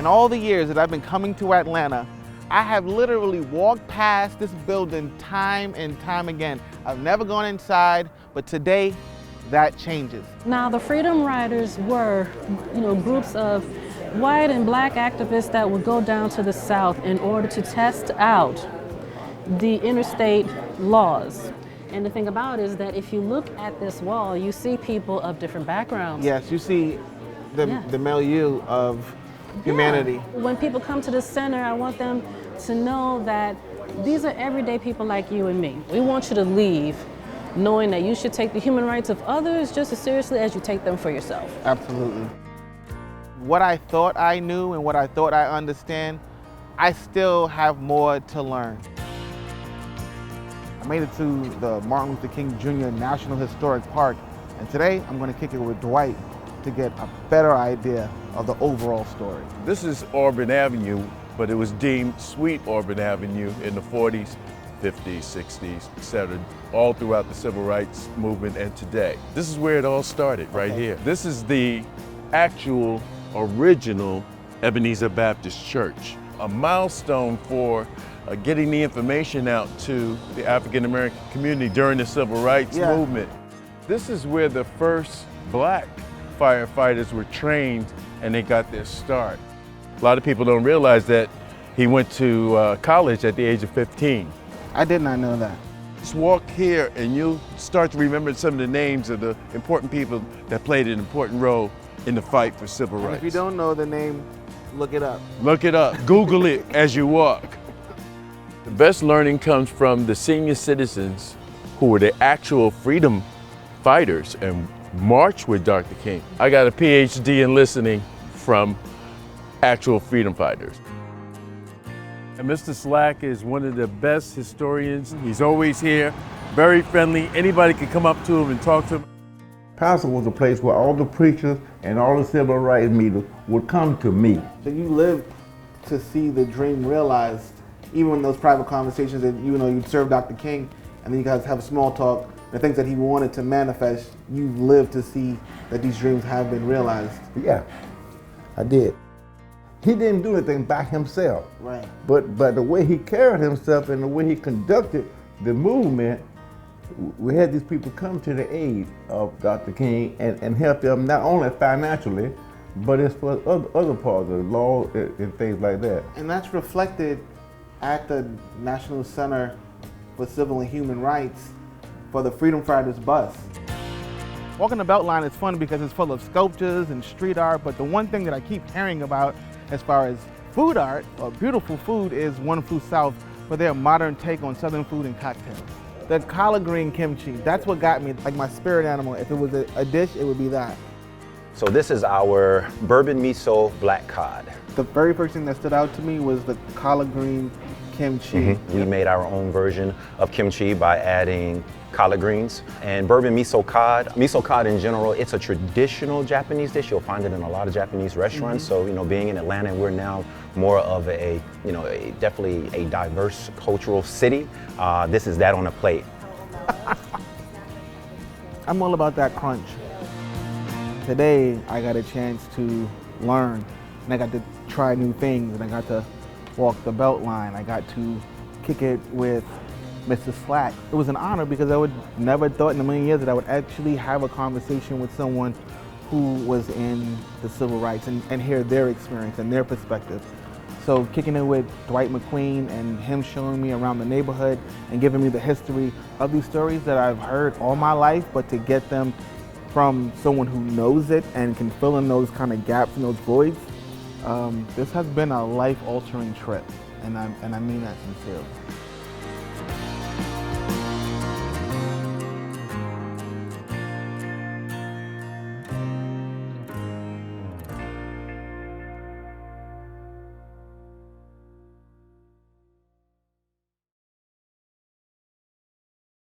all the years that I've been coming to Atlanta, I have literally walked past this building time and time again. I've never gone inside, but today that changes. Now, the Freedom Riders were, groups of white and black activists that would go down to the South in order to test out the interstate laws. And the thing about it is that if you look at this wall, you see people of different backgrounds. Yes, you see the milieu of humanity. Yeah. When people come to the center, I want them to know that these are everyday people like you and me. We want you to leave knowing that you should take the human rights of others just as seriously as you take them for yourself. Absolutely. What I thought I knew and what I thought I understand, I still have more to learn. I made it to the Martin Luther King Jr. National Historic Park, and today I'm going to kick it with Dwight to get a better idea of the overall story. This is Auburn Avenue, but it was deemed Sweet Auburn Avenue in the 40s, 50s, 60s, etc., all throughout the civil rights movement and today. This is where it all started, right here. This is the actual original Ebenezer Baptist Church, a milestone for getting the information out to the African American community during the civil rights movement. This is where the first black firefighters were trained and they got their start. A lot of people don't realize that he went to college at the age of 15. I did not know that. Just walk here and you'll start to remember some of the names of the important people that played an important role in the fight for civil rights. If you don't know the name, look it up. Look it up, Google it as you walk. The best learning comes from the senior citizens who were the actual freedom fighters and marched with Dr. King. I got a PhD in listening from actual freedom fighters. And Mr. Slack is one of the best historians. He's always here, very friendly. Anybody can come up to him and talk to him. Pastor was a place where all the preachers and all the civil rights leaders would come to me. So you lived to see the dream realized, even in those private conversations that you'd serve Dr. King and then you guys have a small talk, the things that he wanted to manifest, you lived to see that these dreams have been realized. Yeah, I did. He didn't do anything by himself. Right. But the way he carried himself and the way he conducted the movement, we had these people come to the aid of Dr. King and help them not only financially, but it's for other parts of the law and things like that. And that's reflected at the National Center for Civil and Human Rights for the Freedom Fighters bus. Walking the Beltline is fun because it's full of sculptures and street art, but the one thing that I keep hearing about as far as food art or beautiful food is One Food South for their modern take on Southern food and cocktails. The collard green kimchi, that's what got me, like my spirit animal. If it was a dish, it would be that. So this is our bourbon miso black cod. The very first thing that stood out to me was the collard green kimchi. We made our own version of kimchi by adding collard greens and bourbon miso cod. Miso cod in general, it's a traditional Japanese dish. You'll find it in a lot of Japanese restaurants. So, being in Atlanta, we're now more of definitely a diverse cultural city. This is that on a plate. I'm all about that crunch. Today, I got a chance to learn, and I got to try new things, and I got to walk the Beltline. I got to kick it with Mr. Slack. It was an honor because I would never thought in a million years that I would actually have a conversation with someone who was in the civil rights and hear their experience and their perspective. So kicking it with Dwight McQueen and him showing me around the neighborhood and giving me the history of these stories that I've heard all my life, but to get them from someone who knows it and can fill in those kind of gaps and those voids, this has been a life-altering trip, and I mean that sincerely.